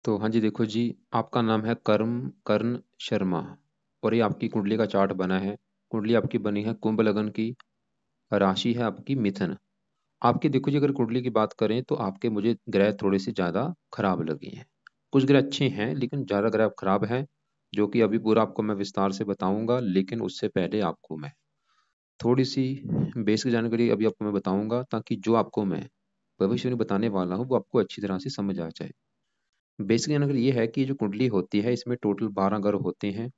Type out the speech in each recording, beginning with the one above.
तो हाँ जी, देखो जी, आपका नाम है कर्ण शर्मा और ये आपकी कुंडली का चार्ट बना है। कुंडली आपकी बनी है कुंभ लगन की, राशि है आपकी मिथुन। आपकी देखो जी, अगर कुंडली की बात करें तो आपके मुझे ग्रह थोड़े से ज़्यादा खराब लगे हैं। कुछ ग्रह अच्छे हैं लेकिन ज़्यादा ग्रह खराब हैं, जो कि अभी पूरा आपको मैं विस्तार से बताऊंगा। लेकिन उससे पहले आपको मैं थोड़ी सी बेसिक जानकारी अभी आपको मैं बताऊंगा, ताकि जो आपको मैं भविष्य में बताने वाला हूँ वो आपको अच्छी तरह से समझ आ जाए। बेसिक जानकारी ये है कि जो कुंडली होती है इसमें टोटल 12 ग्रह होते हैं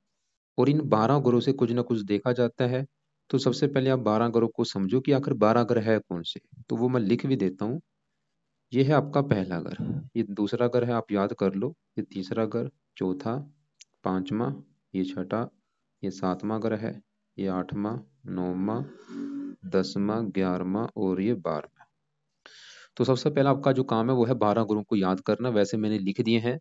और इन 12 ग्रहों से कुछ ना कुछ देखा जाता है। तो सबसे पहले आप 12 ग्रहों को समझो कि आखिर 12 ग्रह है कौन से। तो वो मैं लिख भी देता हूँ। ये है आपका पहला ग्रह, ये दूसरा ग्रह है, आप याद कर लो। ये तीसरा ग्रह, चौथा, पांचवा, ये छठा, ये सातवां ग्रह है, ये आठवां, नौवां, 10वां, 11वां और ये 12वां। तो सबसे पहला आपका जो काम है वो है 12 ग्रहों को याद करना। वैसे मैंने लिख दिए हैं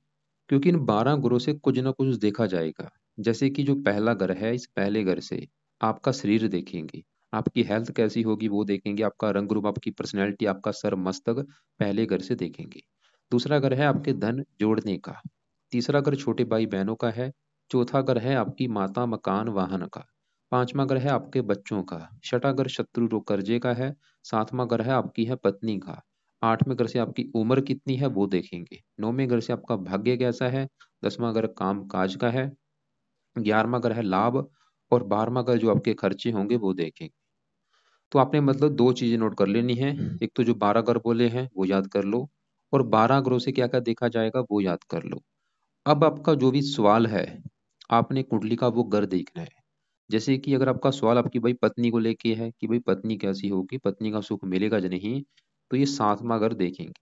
क्योंकि इन 12 ग्रहों से कुछ ना कुछ देखा जाएगा। जैसे कि जो पहला ग्रह है, इस पहले ग्रह से आपका शरीर देखेंगे, आपकी हेल्थ कैसी होगी वो देखेंगे, आपका रंग रूप, आपकी पर्सनैलिटी, आपका सर मस्तक पहले ग्रह से देखेंगे। दूसरा ग्रह है आपके धन जोड़ने का। तीसरा ग्रह छोटे भाई बहनों का है। चौथा ग्रह है आपकी माता, मकान, वाहन का। पांचवा ग्रह है आपके बच्चों का। छठा ग्रह शत्रु रोग कर्जे का है। सातवां ग्रह है आपकी है पत्नी का। आठवें घर से आपकी उम्र कितनी है वो देखेंगे। नौवें घर से आपका भाग्य कैसा है। 10वां घर काम काज का है। 11वां घर है लाभ। और 12वां घर जो आपके खर्चे होंगे वो देखेंगे। तो आपने मतलब दो चीजें नोट कर लेनी है। एक तो जो 12 ग्रह बोले हैं वो याद कर लो, और 12 ग्रहों से क्या क्या देखा जाएगा वो याद कर लो। अब आपका जो भी सवाल है, आपने कुंडली का वो घर देखना है। जैसे कि अगर आपका सवाल आपकी भाई पत्नी को लेके है कि भाई पत्नी कैसी होगी, पत्नी का सुख मिलेगा या नहीं, तो ये सातवां घर देखेंगे।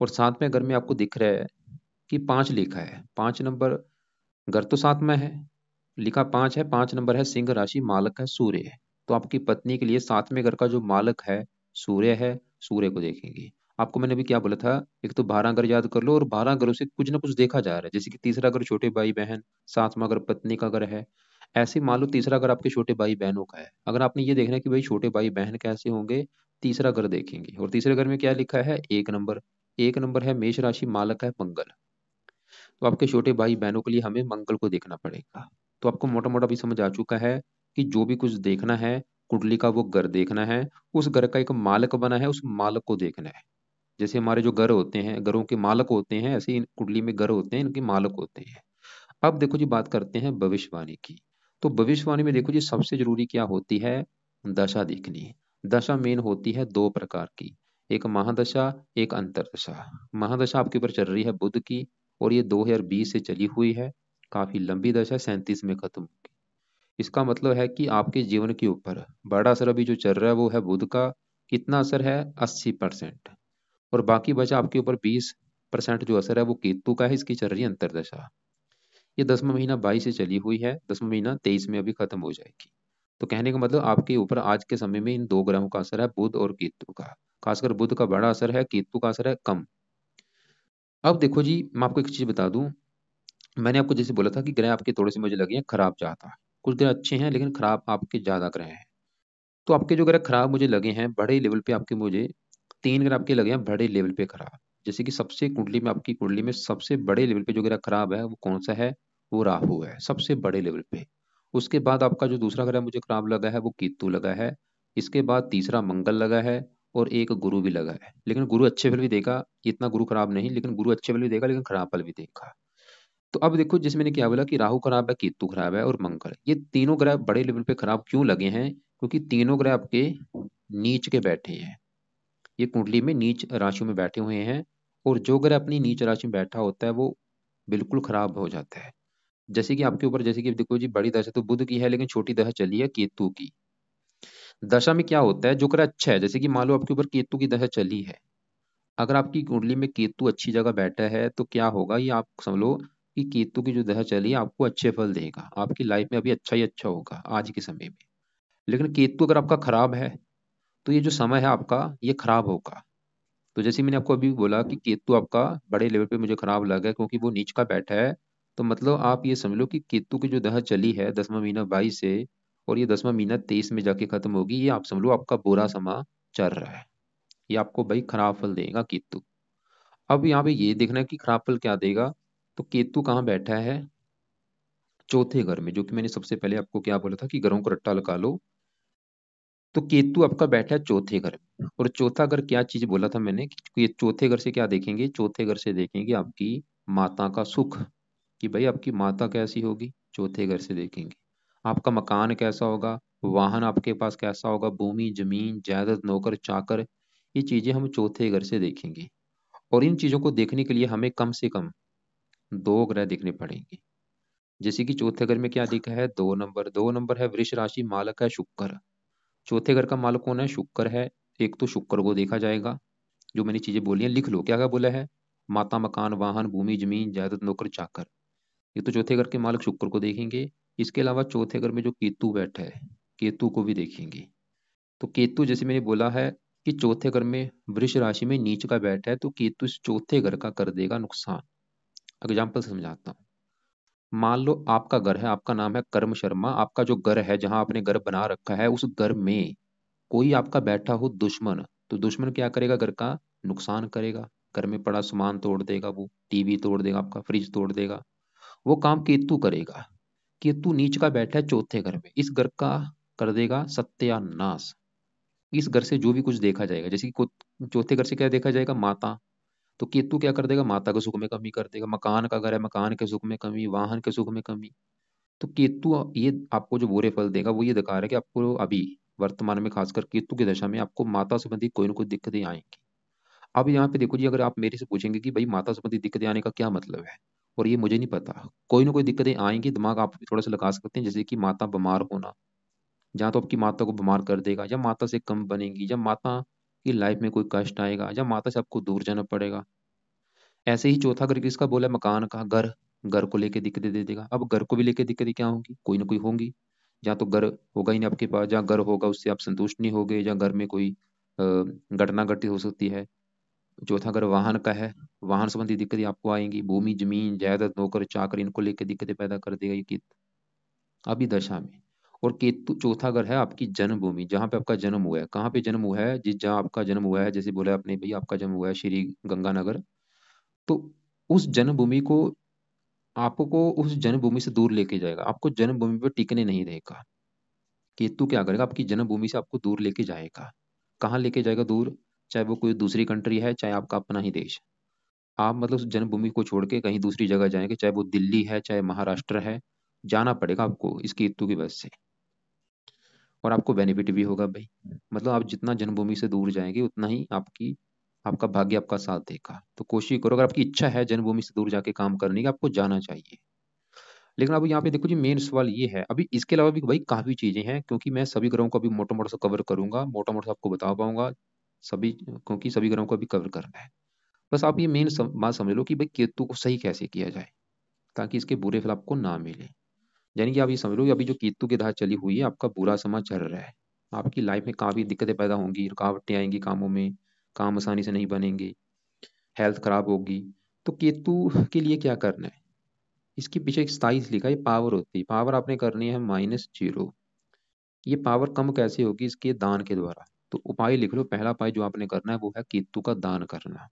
और सातवें घर में आपको दिख रहा है कि 5 लिखा है। 5 नंबर घर तो साथ में है, लिखा 5 है। 5 नंबर है सिंह राशि, मालक है सूर्य है। तो आपकी पत्नी के लिए सातवें घर का जो मालक है सूर्य है, सूर्य को देखेंगे। आपको मैंने अभी क्या बोला था, एक तो 12 घर याद कर लो, और 12 घरों से कुछ ना कुछ देखा जा रहा है। जैसे कि तीसरा घर छोटे भाई बहन, सातवां घर पत्नी का घर है। ऐसे मान लो तीसरा घर आपके छोटे भाई बहनों का है। अगर आपने ये देखना है कि भाई छोटे भाई बहन कैसे होंगे, तीसरा घर देखेंगे। और तीसरे घर में क्या लिखा है, 1 नंबर। 1 नंबर है मेष राशि, मालक है मंगल। तो आपके छोटे भाई बहनों के लिए हमें मंगल को देखना पड़ेगा। तो आपको मोटा मोटा भी समझ आ चुका है कि जो भी कुछ देखना है, कुंडली का वो घर देखना है। उस घर का एक मालक बना है, उस मालक को देखना है। जैसे हमारे जो घर होते हैं, घरों के मालक होते हैं, ऐसे ही इन कुंडली में घर होते हैं, इनके मालक होते हैं। अब देखो जी, बात करते हैं भविष्यवाणी की। तो भविष्यवाणी में देखो जी, सबसे जरूरी क्या होती है, दशा देखनी। दशा मेन होती है दो प्रकार की, एक महादशा, एक अंतरदशा। महादशा आपके ऊपर चल रही है बुध की, और ये 2020 से चली हुई है। काफी लंबी दशा, 37 में खत्म होगी। इसका मतलब है कि आपके जीवन के ऊपर बड़ा असर अभी जो चल रहा है वो है बुध का। कितना असर है, 80%। और बाकी बचा आपके ऊपर 20% जो असर है वो केतु का है, इसकी चल रही है अंतरदशा। ये 10वां महीना 22 से चली हुई है, 10वां महीना 23 में अभी खत्म हो जाएगी। तो कहने का मतलब आपके ऊपर आज के समय में इन दो ग्रहों का असर है, बुध और केतु का। खासकर बुध का बड़ा असर है, केतु का असर है कम। अब देखो जी, मैं आपको एक चीज बता दूं। मैंने आपको जैसे बोला था कि ग्रह आपके थोड़े से मुझे लगे हैं खराब ज्यादा। कुछ ग्रह अच्छे हैं लेकिन खराब आपके ज्यादा ग्रह हैं। तो आपके जो ग्रह खराब मुझे लगे हैं बड़े लेवल पे, आपके मुझे 3 ग्रह आपके लगे हैं बड़े लेवल पे खराब। जैसे कि सबसे कुंडली में, आपकी कुंडली में सबसे बड़े लेवल पे जो ग्रह खराब है वो कौन सा है, वो राहु है सबसे बड़े लेवल पे। उसके बाद आपका जो दूसरा ग्रह मुझे खराब लगा है वो केतु लगा है। इसके बाद तीसरा मंगल लगा है, और एक गुरु भी लगा है। लेकिन गुरु अच्छे फल भी देगा, इतना गुरु खराब नहीं, लेकिन गुरु अच्छे फल भी देगा लेकिन खराब फल भी देगा। तो अब देखो, जिसमें मैंने क्या बोला कि राहु खराब है, केतु खराब है और मंगल, ये तीनों ग्रह बड़े लेवल पे खराब क्यों लगे हैं, क्योंकि तीनों ग्रह आपके नीच के बैठे हैं। ये कुंडली में नीच राशियों में बैठे हुए हैं। और जो ग्रह अपनी नीच राशि में बैठा होता है वो बिल्कुल खराब हो जाता है। जैसे कि आपके ऊपर, जैसे कि देखो जी, बड़ी दशा तो बुध की है लेकिन छोटी दशा चली है केतु की। दशा में क्या होता है, जो ग्रह अच्छा है, जैसे कि मान लो आपके ऊपर केतु की दशा चली है। अगर आपकी कुंडली में केतु अच्छी जगह बैठा है तो क्या होगा, ये आप समझ लो कि केतु की जो दशा चली है आपको अच्छे फल देगा, आपकी लाइफ में अभी अच्छा ही अच्छा होगा आज के समय में। लेकिन केतु अगर आपका खराब है तो ये जो समय है आपका ये खराब होगा। तो जैसे मैंने आपको अभी बोला कि केतु आपका बड़े लेवल पे मुझे खराब लगा है क्योंकि वो नीच का बैठा है। तो मतलब आप ये समझ लो कि केतु की जो दशा चली है 10वां महीना 22 से, और ये 10वां महीना 23 में जाके खत्म होगी, ये आप समझ लो आपका बुरा समा चल रहा है। ये आपको भाई खराब फल देगा केतु। अब यहाँ पे ये देखना है कि खराब फल क्या देगा। तो केतु कहाँ बैठा है? चौथे घर में, जो कि मैंने सबसे पहले आपको क्या बोला था कि घरों को रट्टा लगा लो। तो केतु आपका बैठा है चौथे घर में, और चौथा घर क्या चीज बोला था मैंने कि ये चौथे घर से क्या देखेंगे? चौथे घर से देखेंगे आपकी माता का सुख, कि भाई आपकी माता कैसी होगी, चौथे घर से देखेंगे। आपका मकान कैसा होगा, वाहन आपके पास कैसा होगा, भूमि जमीन जायदाद नौकर चाकर, ये चीजें हम चौथे घर से देखेंगे। और इन चीजों को देखने के लिए हमें कम से कम दो ग्रह देखने पड़ेंगे। जैसे कि चौथे घर में क्या लिखा है? 2 नंबर, 2 नंबर है वृष राशि, मालक है शुक्र। चौथे घर का मालक कौन है? शुक्र है। एक तो शुक्र को देखा जाएगा, जो मैंने चीजें बोली हैं लिख लो, क्या क्या बोला है? माता मकान वाहन भूमि जमीन जायदाद नौकर चाकर, ये तो चौथे घर के मालक शुक्र को देखेंगे। इसके अलावा चौथे घर में जो केतु बैठा है, केतु को भी देखेंगे। तो केतु जैसे मैंने बोला है कि चौथे घर में वृष राशि में नीच का बैठा है, तो केतु इस चौथे घर का कर देगा नुकसान। एग्जाम्पल समझाता हूँ। मान लो आपका घर है, आपका नाम है कर्म शर्मा, आपका जो घर है जहां आपने घर बना रखा है, उस घर में कोई आपका बैठा हो दुश्मन, तो दुश्मन क्या करेगा? घर का नुकसान करेगा। घर में पड़ा सामान तोड़ देगा, वो टीवी तोड़ देगा, आपका फ्रिज तोड़ देगा। वो काम केतु करेगा। केतु नीच का बैठा है चौथे घर में, इस घर का कर देगा सत्यानाश। इस घर से जो भी कुछ देखा जाएगा, जैसे कि चौथे घर से क्या देखा जाएगा? माता। तो केतु क्या कर देगा? माता के सुख में कमी कर देगा। मकान का घर है, मकान के सुख में कमी, वाहन के सुख में कमी। तो केतु ये आपको जो बुरे फल देगा वो ये दिखा रहा है कि आपको अभी वर्तमान में खासकर केतु की दशा में आपको माता संबंधी कोई ना कोई दिक्कतें आएंगी। अब यहाँ पे देखो जी, अगर आप मेरे से पूछेंगे कि भाई माता संबंधी दिक्कतें आने का क्या मतलब है, और ये मुझे नहीं पता, कोई ना कोई दिक्कतें आएंगी, दिमाग आप थोड़ा सा लगा सकते हैं। जैसे कि माता बीमार होना, जहाँ तो आपकी माता को बीमार कर देगा, या माता से कम बनेगी, या माता की लाइफ में कोई कष्ट आएगा, या माता से आपको दूर जाना पड़ेगा। ऐसे ही चौथा घर किसका बोला? मकान का। घर, घर को लेके दिक्कतें दे देगा। अब घर को भी लेके दिक्कतें क्या होंगी? कोई ना कोई होंगी। या तो घर होगा ही नहीं आपके पास, जहाँ घर होगा उससे आप संतुष्ट नहीं होगे, या घर में कोई घटना घटित हो सकती है। चौथा घर वाहन का है, वाहन संबंधी दिक्कतें आपको आएंगी। भूमि जमीन जायदाद नौकर चाकर, इनको लेके दिक्कतें पैदा कर देगा ये केतु अभी दशा में। और केतु चौथा घर है आपकी जन्मभूमि, जहाँ पे आपका जन्म हुआ है। कहाँ पे जन्म हुआ है? जिस जहाँ आपका जन्म हुआ है, जैसे बोला आपने भाई आपका जन्म हुआ है श्री गंगानगर, तो उस जन्मभूमि को आपको उस जन्मभूमि से दूर लेके जाएगा, आपको जन्मभूमि पर टिकने नहीं देगा। केतु क्या करेगा? आपकी जन्मभूमि से आपको दूर लेके जाएगा। कहाँ लेके जाएगा दूर? चाहे वो कोई दूसरी कंट्री है, चाहे आपका अपना ही देश। आप मतलब उस जन्मभूमि को छोड़ के कहीं दूसरी जगह जाएंगे, चाहे वो दिल्ली है चाहे महाराष्ट्र है, जाना पड़ेगा आपको इस केतु की वजह से। और आपको बेनिफिट भी होगा भाई। मतलब आप जितना जन्मभूमि से दूर जाएंगे उतना ही आपकी आपका भाग्य आपका साथ देगा। तो कोशिश करो, अगर आपकी इच्छा है जन्मभूमि से दूर जाके काम करने की, आपको जाना चाहिए। लेकिन अब यहाँ पे देखो जी, मेन सवाल ये है, अभी इसके अलावा भी भाई काफी चीजें हैं, क्योंकि मैं सभी ग्रहों को अभी मोटा मोटा सा कवर करूंगा, मोटा मोटा आपको बता पाऊंगा सभी, क्योंकि सभी ग्रहों को अभी कवर करना है। बस आप ये मेन बात समझ लो कि भाई केतु को सही कैसे किया जाए, ताकि इसके बुरे फल आपको ना मिले। यानी कि आप ये समझ लो कि अभी जो केतु की राह चली हुई है, आपका बुरा समय चल रहा है। आपकी लाइफ में काफी दिक्कतें पैदा होंगी, रुकावटें आएंगी कामों में, काम आसानी से नहीं बनेंगे, हेल्थ खराब होगी। तो केतु के लिए क्या करना है? इसके पीछे एक 27 लिखा है, पावर होती है। पावर आपने करनी है -0। ये पावर कम कैसे होगी? इसके दान के द्वारा। तो उपाय लिख लो, पहला उपाय जो आपने करना है वो है केतु का दान करना।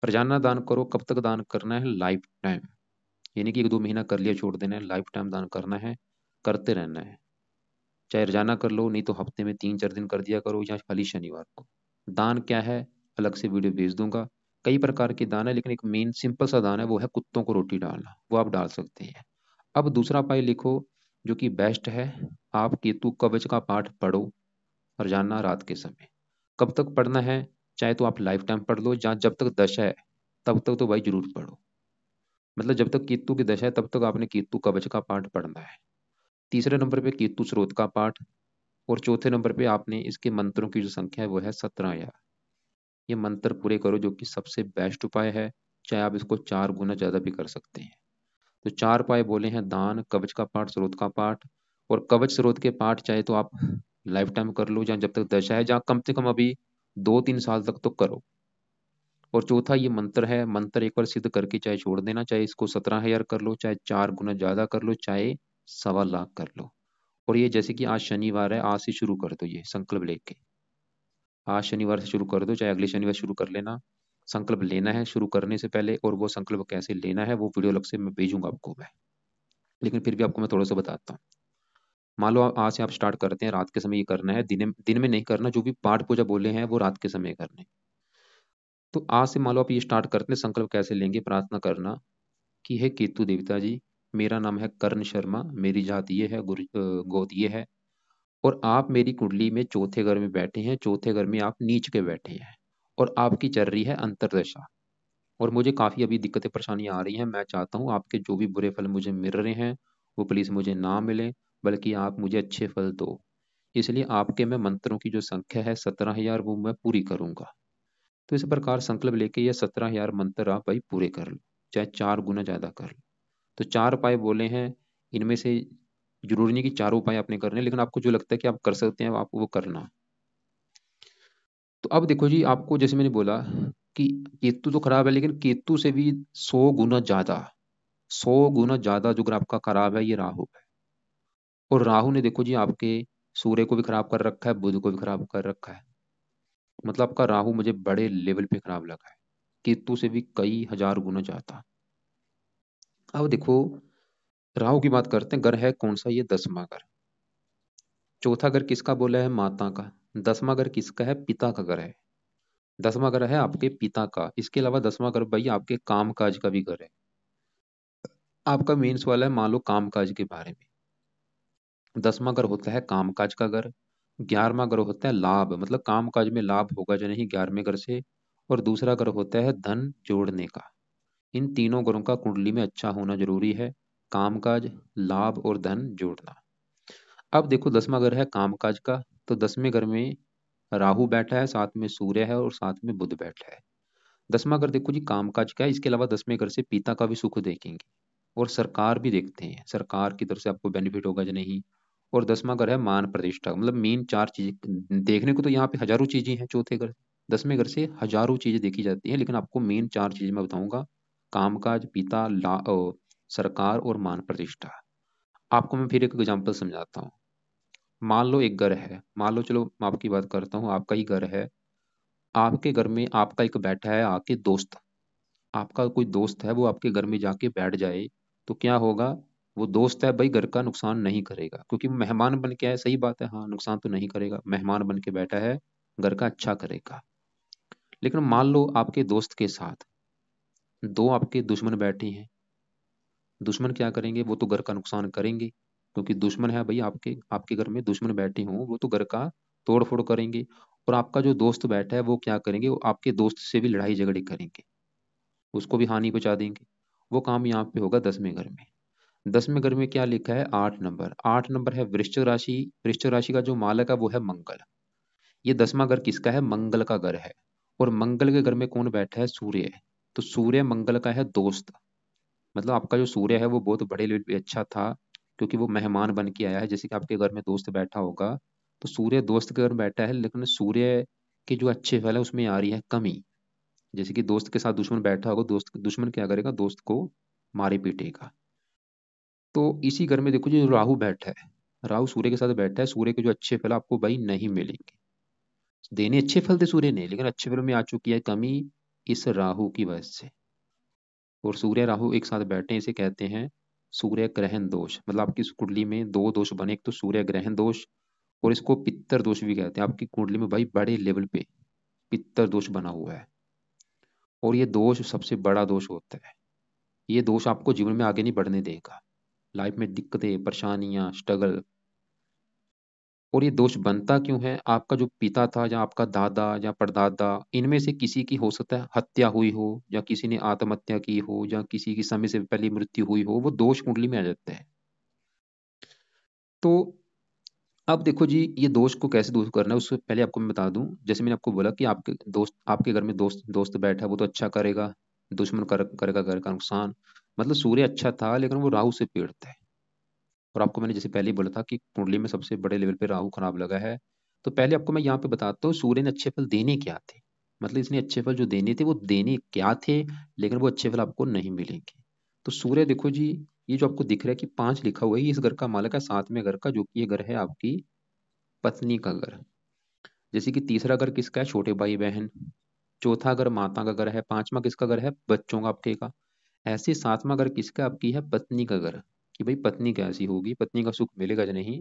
रोजाना दान करो। कब तक दान करना है? Life time. यानी कि 1-2 महीना कर लिया छोड़ देना है, लाइफ टाइम दान करना है, करते रहना है। चाहे रोजाना कर लो, नहीं तो हफ्ते में 3-4 दिन कर दिया करो, या खाली शनिवार को। दान क्या है? अलग से वीडियो भेज दूंगा। कई प्रकार के दान है, लेकिन एक मेन सिंपल सा दान है, वो है कुत्तों को रोटी डालना, वो आप डाल सकते हैं। अब दूसरा उपाय लिखो, जो कि बेस्ट है। आप केतु कवच का पाठ पढ़ो रोजाना रात के समय। कब तक पढ़ना है? चाहे तो आप लाइफ टाइम पढ़ लो, जहाँ जब तक दशा है तब तक तो भाई जरूर पढ़ो। मतलब जब तक केतु की दशा है तब तक आपने केतु कवच का पाठ पढ़ना है। तीसरे नंबर पे केतु स्रोत का पाठ। और चौथे नंबर पे आपने इसके मंत्रों की जो संख्या है वो है 17 यार। ये मंत्र पूरे करो, जो कि सबसे बेस्ट उपाय है। चाहे आप इसको 4 गुना ज्यादा भी कर सकते हैं। तो 4 उपाय बोले हैं: दान, कवच का पाठ, स्रोत का पाठ। और कवच स्रोत के पाठ चाहे तो आप लाइफ टाइम कर लो, जहाँ जब तक दशा है, जहाँ कम से कम अभी 2-3 साल तक तो करो। और चौथा ये मंत्र है, मंत्र एक बार सिद्ध करके चाहे छोड़ देना, चाहे इसको 17 हजार कर लो, चाहे 4 गुना ज्यादा कर लो, चाहे 1.25 लाख कर लो। और ये जैसे कि आज शनिवार है, आज से शुरू कर दो, ये संकल्प लेके आज शनिवार से शुरू कर दो, चाहे अगले शनिवार शुरू कर लेना। संकल्प लेना है शुरू करने से पहले, और वो संकल्प कैसे लेना है वो वीडियो अलग से मैं भेजूंगा आपको मैं। लेकिन फिर भी आपको मैं थोड़ा सा बताता हूँ। मान लो आज से आप स्टार्ट करते हैं, रात के समय ये करना है, दिन में नहीं करना। जो भी पाठ पूजा बोले हैं वो रात के समय करने। तो आज से मान लो आप ये स्टार्ट करते हैं, संकल्प कैसे लेंगे, प्रार्थना करना कि हे केतु देवता जी, मेरा नाम है कर्ण शर्मा, मेरी जात ये है, गोत ये है, और आप मेरी कुंडली में चौथे घर में बैठे हैं, चौथे घर में आप नीच के बैठे हैं, और आपकी चल रही है अंतरदशा, और मुझे काफ़ी अभी दिक्कतें परेशानियां आ रही हैं। मैं चाहता हूँ आपके जो भी बुरे फल मुझे मिल रहे हैं वो प्लीज़ मुझे ना मिले, बल्कि आप मुझे अच्छे फल दो। इसलिए आपके मैं मंत्रों की जो संख्या है 17,000, वो मैं पूरी करूंगा। तो इस प्रकार संकल्प लेके ये 17,000 मंत्र आप भाई पूरे कर लो, चाहे 4 गुना ज़्यादा कर लो। तो 4 उपाय बोले हैं, इनमें से जरूरी नहीं कि चारों उपाय आपने करने, लेकिन आपको जो लगता है कि आप कर सकते हैं आप वो करना। तो अब देखो जी, आपको जैसे मैंने बोला कि केतु तो खराब है, लेकिन केतु से भी 100 गुना ज्यादा, 100 गुना ज्यादा जो ग्रह आपका खराब है ये राहु है। और राहु ने देखो जी आपके सूर्य को भी खराब कर रखा है, बुध को भी खराब कर रखा है। मतलब आपका राहु मुझे बड़े लेवल पे खराब लगा है, केतु से भी कई हजार गुना ज्यादा। अब देखो, राहु की बात करते हैं। घर है कौन सा, ये 10वां घर। चौथा घर किसका बोला है, माता का। 10वां घर किसका है, पिता का घर है। 10वां घर है आपके पिता का। इसके अलावा 10वां घर भाई आपके काम काज का भी घर है। आपका मेन सवाल है मान लो काम काज के बारे में। 10वां घर होता है काम काज का घर। 11वां घर होता है लाभ, मतलब काम काज में लाभ होगा जो नहीं, 11वें घर से। और दूसरा घर होता है धन जोड़ने का। इन तीनों घरों का कुंडली में अच्छा होना जरूरी है, कामकाज, लाभ और धन जोड़ना। अब देखो 10वां घर है कामकाज का, तो 10वें घर में राहु बैठा है, साथ में सूर्य है और साथ में बुध बैठा है। 10वां घर देखो जी कामकाज का है। इसके अलावा 10वें घर से पिता का भी सुख देखेंगे, और सरकार भी देखते हैं, सरकार की तरफ से आपको बेनिफिट होगा या नहीं। और 10वां घर है मान प्रतिष्ठा, मतलब मेन 4 चीजें देखने को तो यहाँ पे हजारों चीजें हैं चौथे घर। 10वें घर से हजारों चीजें देखी जाती हैं, लेकिन आपको मेन 4 चीजें मैं बताऊंगा। कामकाज, पिता, सरकार और मान प्रतिष्ठा। आपको मैं फिर एक एग्जाम्पल समझाता हूँ। मान लो एक घर है, मान लो, चलो मैं आपकी बात करता हूँ, आपका ही घर है। आपके घर में आपका एक बैठा है आके दोस्त। आपका कोई दोस्त है, वो आपके घर में जाके बैठ जाए, तो क्या होगा। वो दोस्त है भाई, घर का नुकसान नहीं करेगा, क्योंकि वो मेहमान बन के आया। सही बात है, हाँ, नुकसान तो नहीं करेगा, मेहमान बन के बैठा है, घर का अच्छा करेगा। लेकिन मान लो आपके दोस्त के साथ दो आपके दुश्मन बैठे हैं। दुश्मन क्या करेंगे, वो तो घर का नुकसान करेंगे, क्योंकि दुश्मन है भाई, आपके आपके घर में दुश्मन बैठे हों वो तो घर का तोड़ फोड़ करेंगे। और आपका जो दोस्त बैठा है वो क्या करेंगे, वो आपके दोस्त से भी लड़ाई झगड़े करेंगे, उसको भी हानि पहुंचा देंगे। वो काम यहाँ पे होगा 10वें घर में। 10वें घर में क्या लिखा है, 8 नंबर। 8 नंबर है वृश्चिक राशि। वृश्चिक राशि का जो मालक है वो है मंगल। ये 10वां घर किसका है, मंगल का घर है। और मंगल के घर में कौन बैठा है, सूर्य। तो सूर्य मंगल का है दोस्त। मतलब आपका जो सूर्य है वो बहुत बड़े लेवल पे अच्छा था, क्योंकि वो मेहमान बन के आया है। जैसे कि आपके घर में दोस्त बैठा होगा, तो सूर्य दोस्त के घर में बैठा है, लेकिन सूर्य के जो अच्छे फल है उसमें आ रही है कमी। जैसे कि दोस्त के साथ दुश्मन बैठा होगा, दोस्त दुश्मन क्या करेगा, दोस्त को मारे पीटेगा। तो इसी घर में देखो जो राहु बैठा है, राहु सूर्य के साथ बैठा है, सूर्य के जो अच्छे फल आपको भाई नहीं मिलेंगे। देने अच्छे फल थे सूर्य ने, लेकिन अच्छे फलों में आ चुकी है कमी, इस राहु की वजह से। और सूर्य राहु एक साथ बैठे हैं, इसे कहते हैं सूर्य ग्रहण दोष। मतलब आपकी इस कुंडली में दो दोष बने, एक तो सूर्य ग्रहण दोष, और इसको पित्तर दोष भी कहते हैं। आपकी कुंडली में भाई बड़े लेवल पे पित्तर दोष बना हुआ है, और ये दोष सबसे बड़ा दोष होता है। ये दोष आपको जीवन में आगे नहीं बढ़ने देगा, लाइफ में दिक्कतें, परेशानियां, स्ट्रगल। और ये दोष बनता क्यों है, आपका जो पिता था या आपका दादा या परदादा, इनमें से किसी की हो सकता है हत्या हुई हो, या किसी ने आत्महत्या की हो, या किसी की समय से पहले मृत्यु हुई हो, वो दोष कुंडली में आ जाते हैं। तो अब देखो जी, ये दोष को कैसे दूर करना है उससे पहले आपको मैं बता दूं। जैसे मैंने आपको बोला कि आपके दोस्त, आपके घर में दोस्त दोस्त बैठा है, वो तो अच्छा करेगा, दुश्मन करेगा घर का नुकसान। मतलब सूर्य अच्छा था, लेकिन वो राहु से पीड़ित है। और आपको मैंने जैसे पहले ही बोला था कि कुंडली में सबसे बड़े लेवल पे राहु खराब लगा है। तो पहले आपको मैं यहाँ पे बताता हूँ सूर्य ने अच्छे फल देने क्या थे। मतलब इसने अच्छे फल जो देने थे वो देने क्या थे, लेकिन वो अच्छे फल आपको नहीं मिलेंगे। तो सूर्य देखो जी, ये जो आपको दिख रहा है कि 5 लिखा हुआ है, ये इस घर का मालक है, 7वें घर का, जो कि ये घर है आपकी पत्नी का घर। जैसे कि तीसरा घर किसका है, छोटे भाई बहन। चौथा घर माता का घर है, पांचवा किसका घर है, बच्चों का आपके का। ऐसे सातवां घर किसका, आपकी है पत्नी का घर, कि भाई पत्नी कैसी होगी, पत्नी का सुख मिलेगा या नहीं,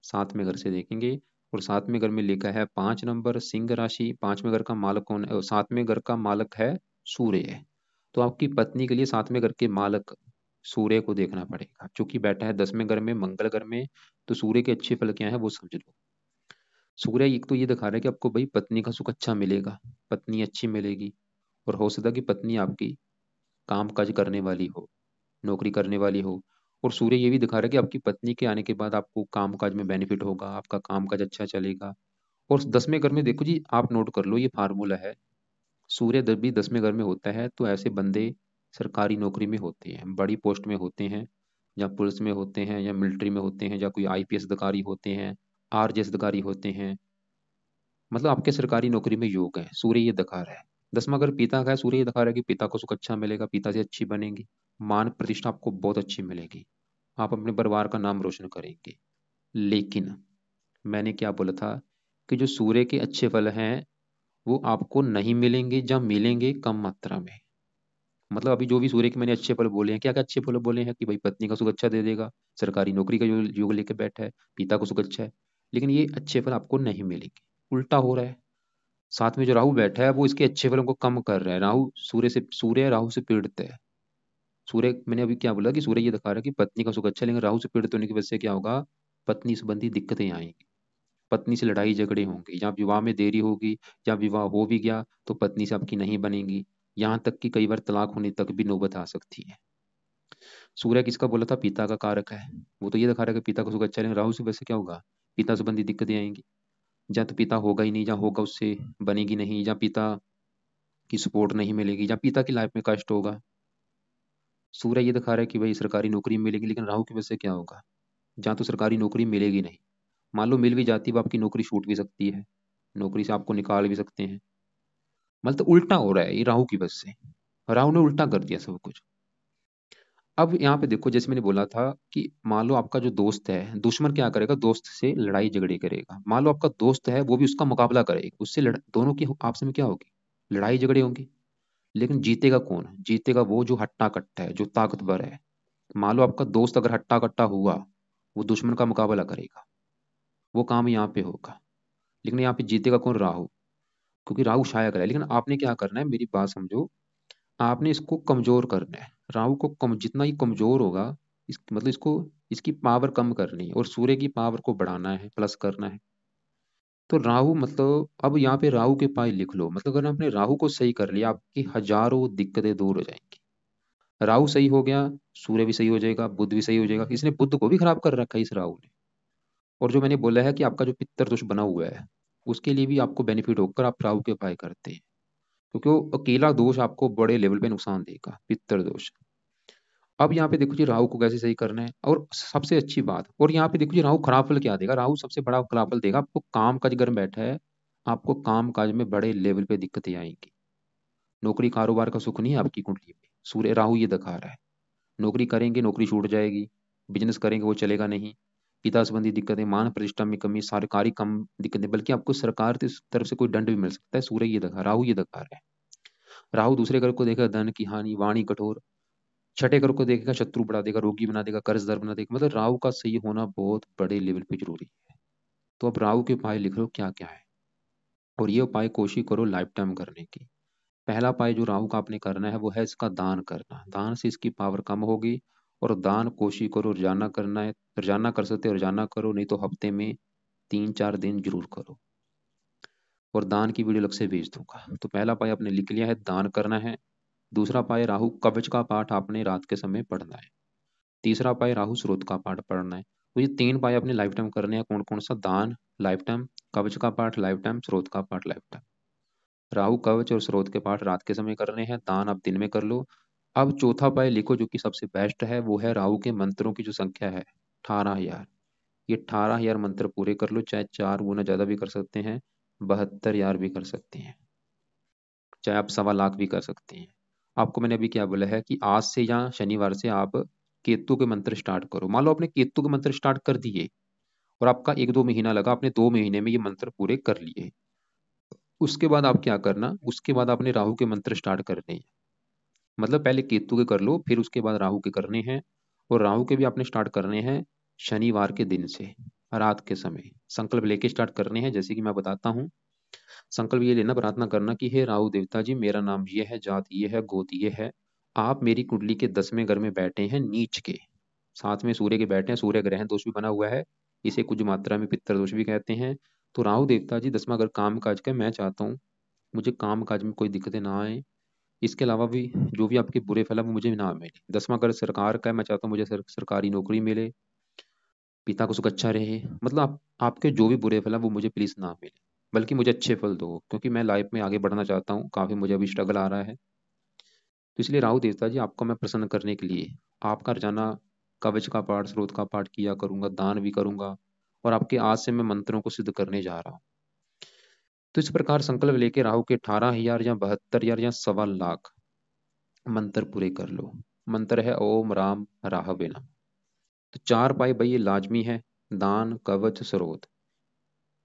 सातवें घर से देखेंगे। और सातवें घर में लिखा है 5 नंबर सिंह राशि, पांचवें घर का मालक कौन है, सातवें घर का मालक है सूर्य है। तो आपकी पत्नी के लिए सातवें घर के मालक सूर्य को देखना पड़ेगा, क्योंकि बैठा है 10वें घर में, मंगल घर में। तो सूर्य के अच्छे फल क्या है वो समझ लो। सूर्य एक तो ये दिखा रहा है कि आपको भाई पत्नी का सुख अच्छा मिलेगा, पत्नी अच्छी मिलेगी, और हो सकता है कि पत्नी आपकी काम काज करने वाली हो, नौकरी करने वाली हो। और सूर्य ये भी दिखा रहा है कि आपकी पत्नी के आने के बाद आपको काम काज में बेनिफिट होगा, आपका काम काज अच्छा चलेगा। और 10वें घर में देखो जी, आप नोट कर लो, ये फार्मूला है। सूर्य जब भी 10वें घर में होता है तो ऐसे बंदे सरकारी नौकरी में होते हैं, बड़ी पोस्ट में होते हैं, या पुलिस में होते हैं, या मिलिट्री में होते हैं, या कोई आईपीएस अधिकारी होते हैं, आरजेएस अधिकारी होते हैं। मतलब आपके सरकारी नौकरी में योग है, सूर्य ये दिखा रहा है। 10वां घर पिता का है, सूर्य ये दिखा रहा है कि पिता को सुख अच्छा मिलेगा, पिता से अच्छी बनेगी, मान प्रतिष्ठा आपको बहुत अच्छी मिलेगी, आप अपने परिवार का नाम रोशन करेंगे। लेकिन मैंने क्या बोला था, कि जो सूर्य के अच्छे फल हैं वो आपको नहीं मिलेंगे, या मिलेंगे कम मात्रा में। मतलब अभी जो भी सूर्य के मैंने अच्छे फल बोले हैं, क्या क्या अच्छे फल बोले हैं, कि भाई पत्नी का सुख अच्छा दे देगा, सरकारी नौकरी का योग लेके बैठा है, पिता को सुख अच्छा है। लेकिन ये अच्छे फल आपको नहीं मिलेंगे, उल्टा हो रहा है। साथ में जो राहु बैठा है वो इसके अच्छे फलों को कम कर रहा है। राहु सूर्य से, सूर्य राहु से पीड़ित है। सूर्य, मैंने अभी क्या बोला कि सूर्य ये दिखा रहा है कि पत्नी का सुख अच्छा है, लेकिन राहु से पीड़ित होने की वजह से क्या होगा, पत्नी संबंधी दिक्कतें आएंगी, पत्नी से लड़ाई झगड़े होंगे, या विवाह में देरी होगी, या विवाह हो भी गया तो पत्नी से आपकी नहीं बनेगी, यहाँ तक कि कई बार तलाक होने तक भी नौबत आ सकती है। सूर्य किसका बोला था, पिता का कारक है। वो तो ये दिखा रहा है कि पिता का सुख अच्छा है, लेकिन राहु से वैसे क्या होगा, पिता संबंधी दिक्कतें आएंगी। या तो पिता होगा ही नहीं, या होगा उससे बनेगी नहीं, या पिता की सपोर्ट नहीं मिलेगी, या पिता की लाइफ में कष्ट होगा। सूर्य ये दिखा रहा है कि भाई सरकारी नौकरी मिलेगी, लेकिन राहु की वजह से क्या होगा, जहाँ तो सरकारी नौकरी मिलेगी नहीं, मान लो मिल भी जाती है वो आपकी नौकरी छूट भी सकती है, नौकरी से आपको निकाल भी सकते हैं। मतलब तो उल्टा हो रहा है ये राहु की वजह से, राहु ने उल्टा कर दिया सब कुछ। अब यहाँ पे देखो, जैसे मैंने बोला था कि मान लो आपका जो दोस्त है, दुश्मन क्या करेगा, दोस्त से लड़ाई झगड़े करेगा। मान लो आपका दोस्त है वो भी उसका मुकाबला करेगा, उससे दोनों की आपस में क्या होगी, लड़ाई झगड़े होंगे। लेकिन जीतेगा कौन, जीतेगा वो जो हट्टा कट्टा है, जो ताकतवर है। मान लो आपका दोस्त अगर हट्टा कट्टा हुआ, वो दुश्मन का मुकाबला करेगा, वो काम यहाँ पे होगा। लेकिन यहाँ पे जीतेगा कौन, राहु, क्योंकि राहु शायक है। लेकिन आपने क्या करना है, मेरी बात समझो, आपने इसको कमजोर करना है। राहु को जितना ही कमजोर होगा, मतलब इसको, इसकी पावर कम करनी है, और सूर्य की पावर को बढ़ाना है, प्लस करना है। तो राहु मतलब, अब यहाँ पे राहु के पाए लिख लो, मतलब अगर आपने राहु को सही कर लिया, आपकी हजारों दिक्कतें दूर हो जाएंगी। राहु सही हो गया, सूर्य भी सही हो जाएगा, बुध भी सही हो जाएगा। इसने बुध को भी खराब कर रखा है इस राहु ने। और जो मैंने बोला है कि आपका जो पित्तर दोष बना हुआ है, उसके लिए भी आपको बेनिफिट होकर आप राहु के उपाय करते हैं, क्योंकि वो अकेला दोष आपको बड़े लेवल पे नुकसान देगा, पित्तर दोष। अब यहाँ पे देखो जी, राहु को कैसे सही करना है, और सबसे अच्छी बात, और यहाँ पे देखो जी, राहु खराब फल क्या देगा, राहु सबसे बड़ा खराब फल देगा आपको, काम काज घर में बैठा है, आपको काम काज में बड़े लेवल पे दिक्कतें आएंगी। नौकरी कारोबार का सुख नहीं है आपकी कुंडली में, सूर्य राहु ये दिखा रहा है। नौकरी करेंगे, नौकरी छूट जाएगी, बिजनेस करेंगे वो चलेगा नहीं, पिता संबंधी दिक्कतें, मान प्रतिष्ठा में कमी, सरकारी कम दिक्कतें, बल्कि आपको सरकार की तरफ से कोई दंड भी मिल सकता है। सूर्य ये दिखा, राहु ये दिखा रहा है। राहु दूसरे घर को देखेगा धन की हानि, वाणी कठोर। छठे घर को देखेगा शत्रु बढ़ा देगा, रोगी बना देगा, कर्जदार बना देगा। मतलब राहु का सही होना बहुत बड़े लेवल पे जरूरी है। तो अब राहु के उपाय लिख लो क्या क्या है, और ये उपाय कोशिश करो लाइफ टाइम करने की। पहला उपाय जो राहु का आपने करना है वो है इसका दान करना, दान से इसकी पावर कम होगी। और दान कोशिश करो रोजाना करना है, रोजाना कर सकते हो रोजाना करो, नहीं तो हफ्ते में 3-4 दिन जरूर करो। और दान की वीडियो अलग से भेज दूंगा। तो पहला उपाय आपने लिख लिया है, दान करना है। दूसरा उपाय, राहु कवच का पाठ आपने रात के समय पढ़ना है। तीसरा उपाय, राहु स्रोत का पाठ पढ़ना है। तो ये 3 उपाय अपने लाइफ टाइम करने हैं। कौन कौन सा, दान लाइफ टाइम, कवच का पाठ लाइफ टाइम, स्रोत का पाठ लाइफ टाइम। राहु कवच और स्रोत के पाठ रात के समय करने हैं, दान आप दिन में कर लो। अब चौथा उपाय लिखो जो कि सबसे बेस्ट है, वो है राहु के मंत्रों की जो संख्या है 18,000। ये 18,000 मंत्र पूरे कर लो, चाहे 4 गुना ज्यादा भी कर सकते हैं, 72,000 भी कर सकते हैं, चाहे आप 1.25 लाख भी कर सकते हैं। आपको मैंने अभी क्या बोला है कि आज से या शनिवार से आप केतु के मंत्र स्टार्ट करो। मान लो आपने केतु के मंत्र स्टार्ट कर दिए, और आपका 1-2 महीना लगा, आपने 2 महीने में ये मंत्र पूरे कर लिए, उसके बाद आप क्या करना, उसके बाद आपने राहु के मंत्र स्टार्ट करने हैं। मतलब पहले केतु के कर लो, फिर उसके बाद राहु के करने हैं। और राहु के भी आपने स्टार्ट करने हैं शनिवार के दिन से, रात के समय संकल्प लेके स्टार्ट करने हैं। जैसे कि मैं बताता हूँ, संकल्प ये लेना, प्रार्थना करना कि हे राहु देवता जी, मेरा नाम ये है, जात ये है, गोत ये है, आप मेरी कुंडली के 10वें घर में बैठे हैं नीच के, साथ में सूर्य के बैठे हैं, सूर्य ग्रहण दोष भी बना हुआ है, इसे कुछ मात्रा में पित्तर दोष भी कहते हैं। तो राहु देवता जी 10वां घर काम काज का, मैं चाहता हूँ मुझे काम काज में कोई दिक्कतें ना आए, इसके अलावा भी जो भी आपके बुरे फल है वो मुझे ना मिले। 10वां घर सरकार का है, मैं चाहता हूँ मुझे सरकारी नौकरी मिले, पिता को सुख अच्छा रहे, मतलब आपके जो भी बुरे फल है वो मुझे प्लीज ना मिले, बल्कि मुझे अच्छे फल दो, क्योंकि मैं लाइफ में आगे बढ़ना चाहता हूँ, काफी मुझे अभी स्ट्रगल आ रहा है। तो इसलिए राहु देवता जी, आपको मैं प्रसन्न करने के लिए आपका रोजाना कवच का पाठ, स्रोत का पाठ किया करूंगा, दान भी करूंगा, और आपके आज से मैं मंत्रों को सिद्ध करने जा रहा हूँ। तो इस प्रकार संकल्प लेके राहु के 18,000 या 72,000 या 1.25 लाख मंत्र पूरे कर लो। मंत्र है ओम राम राहवे नमः। तो 4 पाए भाई ये लाजमी है, दान कवच स्रोत।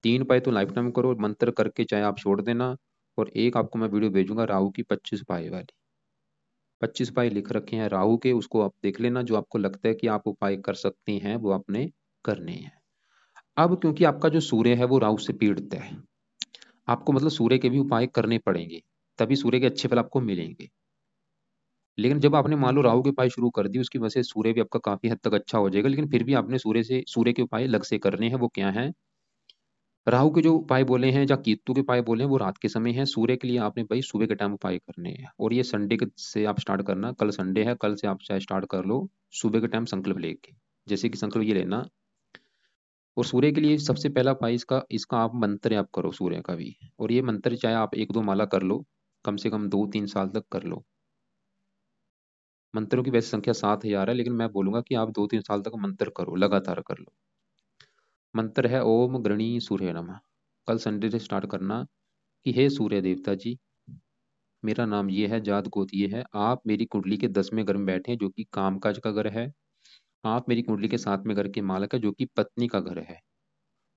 3 पाए तो लाइफ टाइम करो, मंत्र करके चाहे आप छोड़ देना। और एक आपको मैं वीडियो भेजूंगा राहु की 25 पाए वाली, 25 पाए लिख रखे हैं राहु के, उसको आप देख लेना, जो आपको लगता है कि आप उपाय कर सकते हैं वो आपने करने हैं। अब क्योंकि आपका जो सूर्य है वो राहु से पीड़ित है, आपको मतलब सूर्य के भी उपाय करने पड़ेंगे, तभी सूर्य के अच्छे फल आपको मिलेंगे। लेकिन जब आपने मान लो राहु के उपाय शुरू कर दी, उसकी वजह से सूर्य भी आपका काफी हद तक अच्छा हो जाएगा, लेकिन फिर भी आपने सूर्य के उपाय अलग से करने हैं। वो क्या है, राहु के जो उपाय बोले हैं या केतु के उपाय बोले हैं वो रात के समय है, सूर्य के लिए आपने भाई सुबह के टाइम उपाय करने हैं। और ये संडे से आप स्टार्ट करना, कल संडे है, कल से आप चाहे स्टार्ट कर लो सुबह के टाइम संकल्प लेके। जैसे कि संकल्प ये लेना, और सूर्य के लिए सबसे पहला उपाय इसका आप मंत्र आप करो सूर्य का भी। और ये मंत्र चाहे आप 1-2 माला कर लो, कम से कम 2-3 साल तक कर लो। मंत्रों की वैसे संख्या 7,000 है, लेकिन मैं बोलूंगा कि आप 2-3 साल तक मंत्र करो, लगातार कर लो। मंत्र है ओम गृणी सूर्य नमः। कल संडे से स्टार्ट करना कि हे सूर्य देवता जी, मेरा नाम ये है, जात गोत ये है, आप मेरी कुंडली के 10वें घर में बैठे हैं जो कि कामकाज का घर है, आप मेरी कुंडली के 7वें घर के मालक है जो कि पत्नी का घर है।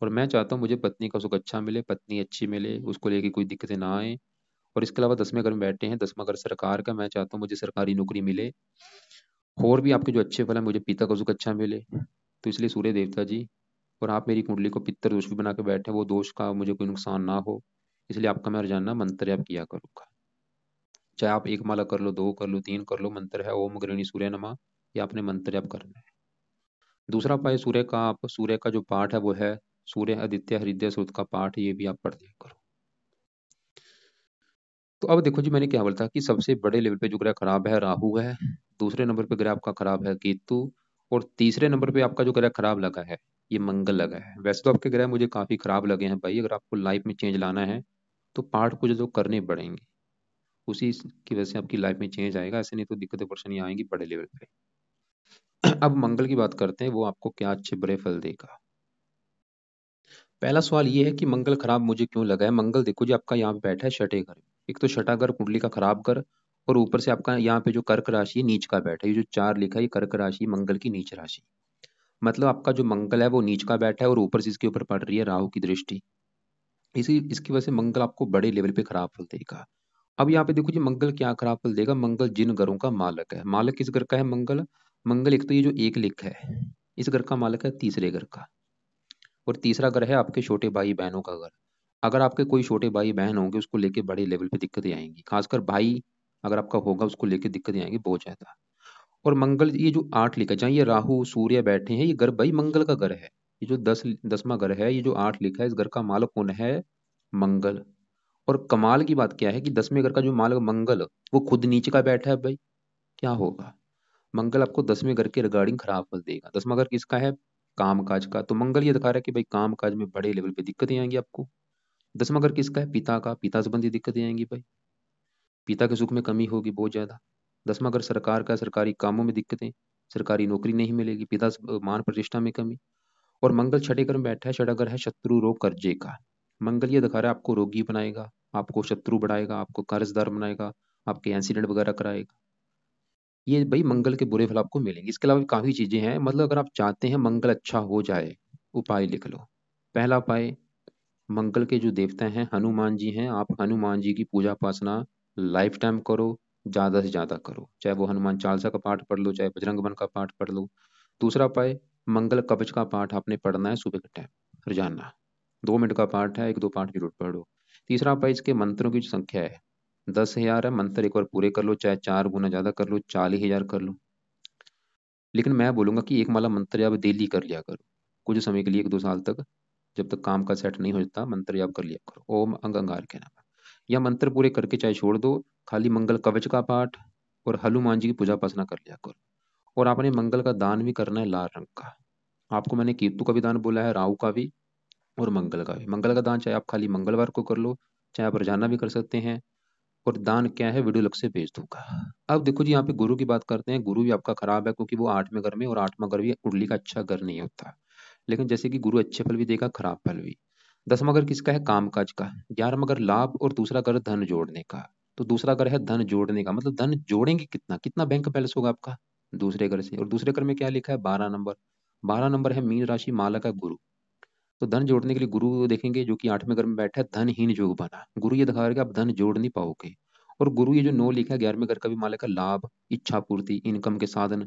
और मैं चाहता हूँ मुझे पत्नी का सुख अच्छा मिले, पत्नी अच्छी मिले, उसको लेके कोई दिक्कतें ना आए। और इसके अलावा 10वें घर में बैठे हैं, 10वां घर सरकार का, मैं चाहता हूँ मुझे सरकारी नौकरी मिले, और भी आपके जो अच्छे फल है मुझे पिता का सुख अच्छा मिले। तो इसलिए सूर्य देवता जी, और आप मेरी कुंडली को पितर दोष भी बना के बैठे, वो दोष का मुझे कोई नुकसान ना हो, इसलिए आपका मैं रोजाना मंत्र आप किया करूंगा। चाहे आप 1 माला कर लो, 2 कर लो, 3 कर लो, मंत्र है ओम गृणी सूर्य नमः, ये आपने मंत्र आप करना है। दूसरा उपाय सूर्य का जो पाठ है वो है सूर्य आदित्य हृदय सूक्त का पाठ, ये भी आप पढ़ लिया करो। तो अब देखो जी, मैंने क्या बोला था कि सबसे बड़े लेवल पे जो ग्रह खराब है राहु है, दूसरे नंबर पे ग्रह आपका खराब है केतु, और तीसरे नंबर पे आपका जो ग्रह खराब लगा है ये मंगल लगा है। वैसे तो आपके ग्रह मुझे काफी खराब लगे हैं भाई, अगर आपको लाइफ में चेंज लाना है तो पाठ कुछ तो करने पड़ेंगे, उसी की वजह से आपकी लाइफ में चेंज आएगा, ऐसे नहीं तो दिक्कतें परेशानी आएंगी बड़े लेवल पे। अब मंगल की बात करते हैं, वो आपको क्या अच्छे बुरे फल देगा। पहला सवाल ये है कि मंगल खराब मुझे क्यों लगा है। मंगल देखो जी, आपका यहाँ पे बैठा है छठे घर में। एक तो छठा घर कुंडली का खराब कर, और ऊपर से आपका यहाँ पे जो कर्क राशि है नीच का बैठा है, ये जो 4 लिखा है ये कर्क राशि मंगल की नीच राशि। मतलब आपका जो मंगल है वो नीच का बैठा है, और ऊपर से इसके ऊपर पड़ रही है राहु की दृष्टि। इसकी वजह से मंगल आपको बड़े लेवल पे खराब फल देगा। अब यहाँ पे देखो जी, मंगल क्या खराब फल देगा। मंगल जिन घरों का मालक है, मालक किस घर का है मंगल, मंगल एक तो ये जो एक लिख है इस घर का मालक है तीसरे घर का, और तीसरा घर है आपके छोटे भाई बहनों का घर। अगर आपके कोई छोटे भाई बहन होंगे उसको लेके बड़े लेवल पे दिक्कतें आएंगी, खासकर भाई अगर आपका होगा उसको लेके दिक्कतें आएंगी बहुत ज्यादा। और मंगल ये जो 8 लिखा है, जहाँ ये राहु सूर्य बैठे हैं, ये घर भाई मंगल का घर है। ये जो 10वां घर है, ये जो 8 लिखा है, इस घर का मालक कौन है, मंगल। और कमाल की बात क्या है कि 10वें घर का जो मालक मंगल, वो खुद नीचे का बैठा है भाई। क्या होगा, मंगल आपको 10वें घर के रिगार्डिंग खराब फल देगा। 10वां घर किसका है, काम काज का। तो मंगल ये दिखा रहा है कि भाई काम काज में बड़े लेवल पे दिक्कतें आएंगी आपको। 10वां घर किसका है, पिता का, पिता संबंधी दिक्कतें आएंगी भाई, पिता के सुख में कमी होगी बहुत ज्यादा। 10वां घर सरकार का, सरकारी कामों में दिक्कतें, सरकारी नौकरी नहीं मिलेगी, पिता मान प्रतिष्ठा में कमी। और मंगल छठे घर में बैठा है, छठा घर है शत्रु रोग कर्जे का। मंगल ये दिखा रहा है आपको रोगी बनाएगा, आपको शत्रु बढ़ाएगा, आपको कर्जदार बनाएगा, आपके एक्सीडेंट वगैरह कराएगा। ये भाई मंगल के बुरे फल आपको मिलेंगे। इसके अलावा भी काफी चीजें हैं, मतलब अगर आप चाहते हैं मंगल अच्छा हो जाए, उपाय लिख लो। पहला उपाय, मंगल के जो देवता हैं हनुमान जी हैं, आप हनुमान जी की पूजा उपासना लाइफ टाइम करो, ज़्यादा से ज़्यादा करो, चाहे वो हनुमान चालीसा का पाठ पढ़ लो, चाहे बजरंग बन का पाठ पढ़ लो। दूसरा उपाय, मंगल कवच का पाठ आपने पढ़ना है सुबह के टाइम, रोजाना 2 मिनट का पाठ है, एक दो पाठ जरूर पढ़ो। तीसरा उपाय, इसके मंत्रों की जो संख्या है 10,000 है, मंत्र एक बार पूरे कर लो, चाहे 4 गुना ज़्यादा कर लो, 40,000 कर लो। लेकिन मैं बोलूंगा कि एक माला मंत्र जाप डेली कर लिया करो, कुछ समय के लिए, 1-2 साल तक, जब तक काम का सेट नहीं हो जाता मंत्र जाप कर लिया करो, ओम अंग अंगार के नाम। या मंत्र पूरे करके चाहे छोड़ दो, खाली मंगल कवच का पाठ और हनुमान जी की पूजा उपासना कर लिया करो। और आपने मंगल का दान भी करना है लाल रंग का। आपको मैंने केतु का भी दान बोला है, राहु का भी और मंगल का भी। मंगल का दान चाहे आप खाली मंगलवार को कर लो, चाहे आप रोजाना भी कर सकते हैं। और दान क्या है, वीडियो अलग से भेज दूंगा। अब देखो जी, यहाँ पे गुरु की बात करते हैं। गुरु भी आपका खराब है, क्योंकि वो 8वें घर में, और 8वां घर भी कुंडली का अच्छा घर नहीं होता। लेकिन जैसे कि गुरु अच्छे फल भी देगा, खराब फल भी। 10वां घर किसका है, कामकाज का। 11वां घर लाभ, और दूसरा घर धन जोड़ने का। तो दूसरा घर है धन जोड़ने का, मतलब धन जोड़ेंगे कितना, कितना बैंक बैलेंस होगा आपका दूसरे घर से। और दूसरे घर में क्या लिखा है, 12 नंबर। 12 नंबर है मीन राशि, माला का गुरु। तो धन जोड़ने के लिए गुरु देखेंगे, जो कि 8वें घर में बैठा है, धनहीन योग बना। गुरु ये दिखा रहा है कि आप धन जोड़ नहीं पाओगे। और गुरु ये जो 9 लिखा है 11वें घर का भी मालिक है, लाभ, इच्छा पूर्ति, इनकम के साधन।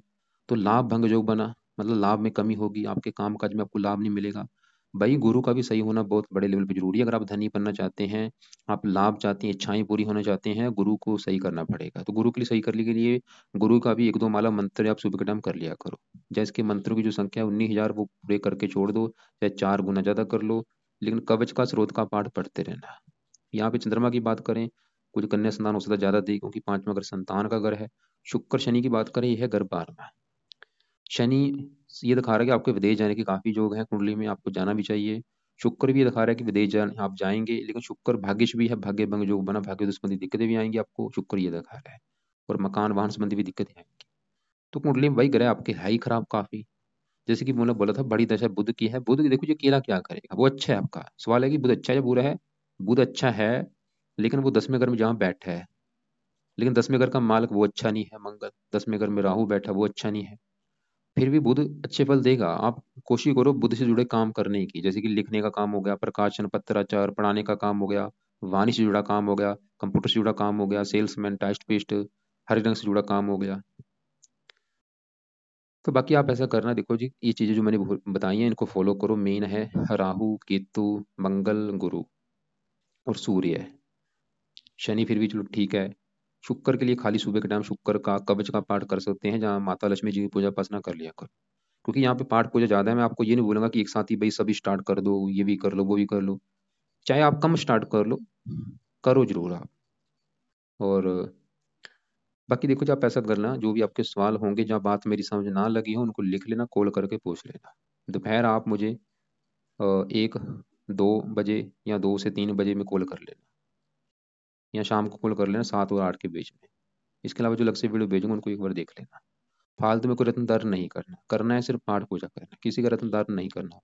तो लाभ भंग योग बना, मतलब लाभ में कमी होगी, आपके काम काज में आपको लाभ नहीं मिलेगा। भाई गुरु का भी सही होना बहुत बड़े लेवल पे जरूरी है। अगर आप धनी बनना चाहते हैं, आप लाभ चाहते हैं, इच्छाएं पूरी होना चाहते हैं, गुरु को सही करना पड़ेगा। तो गुरु के लिए सही करने के लिए गुरु का भी 1-2 माला मंत्र आप सुबह के टाइम कर लिया करो। जैसे कि मंत्रों की जो संख्या है 19,000, वो पूरे करके छोड़ दो, चाहे 4 गुना ज्यादा कर लो। लेकिन कवच का स्रोत का पाठ पढ़ते रहना। यहाँ पे चंद्रमा की बात करें, कुछ कन्या संतान हो सकता है ज्यादा दे, क्योंकि 5वां घर संतान का घर है। शुक्र शनि की बात करें, यह है घर 12वां। शनि ये दिखा रहा है कि आपके विदेश जाने के काफी योग हैं कुंडली में, आपको जाना भी चाहिए। शुक्र भी ये दिखा रहा है कि विदेश जाने आप जाएंगे, लेकिन शुक्र भाग्यश भी है, भाग्य भंग योग बना, भाग्य संबंधी दिक्कतें भी आएंगी आपको, शुक्र ये दिखा रहा है। और मकान वाहन संबंधी भी दिक्कतें आएंगी। तो कुंडली में वही ग्रह आपके है ही खराब काफी। जैसे कि मैंने बोला था, बड़ी दशा बुध की है। बुध की देखो, ये केला क्या करेगा, वो अच्छा है। आपका सवाल है कि बुध अच्छा है या बुरा है। बुध अच्छा है, लेकिन वो 10वें घर में जहाँ बैठा है, लेकिन 10वें घर का मालिक वो अच्छा नहीं है मंगल। 10वें घर में राहु बैठा, वो अच्छा नहीं है। फिर भी बुध अच्छे फल देगा। आप कोशिश करो बुध से जुड़े काम करने की, जैसे कि लिखने का काम हो गया, प्रकाशन, पत्राचार, पढ़ाने का काम हो गया, वाणी से जुड़ा काम हो गया, कंप्यूटर से जुड़ा काम हो गया, सेल्समैन, टाइस्ट पेस्ट, हरे रंग से जुड़ा काम हो गया। तो बाकी आप ऐसा करना, देखो जी, ये चीजें जो मैंने बताई हैं इनको फॉलो करो। मेन है राहु, केतु, मंगल, गुरु और सूर्य है। शनि फिर भी चलो ठीक है। शुक्र के लिए खाली सुबह के टाइम शुक्र का कवच का पाठ कर सकते हैं, जहाँ माता लक्ष्मी जी की पूजा उपासना कर लिया करो। क्योंकि यहाँ पे पाठ पूजा ज्यादा है। मैं आपको ये नहीं बोलूंगा कि एक साथ ही भाई सभी स्टार्ट कर दो, ये भी कर लो, वो भी कर लो। चाहे आप कम स्टार्ट कर लो, करो जरूर आप। और बाकी देखो जी, आप ऐसा करना, जो भी आपके सवाल होंगे, जहाँ बात मेरी समझ ना लगी हो, उनको लिख लेना, कॉल करके पूछ लेना। दोपहर आप मुझे 1-2 बजे या 2 से 3 बजे में कॉल कर लेना, या शाम को कॉल कर लेना 7 और 8 के बीच में। इसके अलावा जो अलग से वीडियो भेजूंगा उनको एक बार देख लेना। फालतू में कोई रत्न दान नहीं करना, करना है सिर्फ पाठ पूजा करना, किसी का रत्न दान नहीं करना।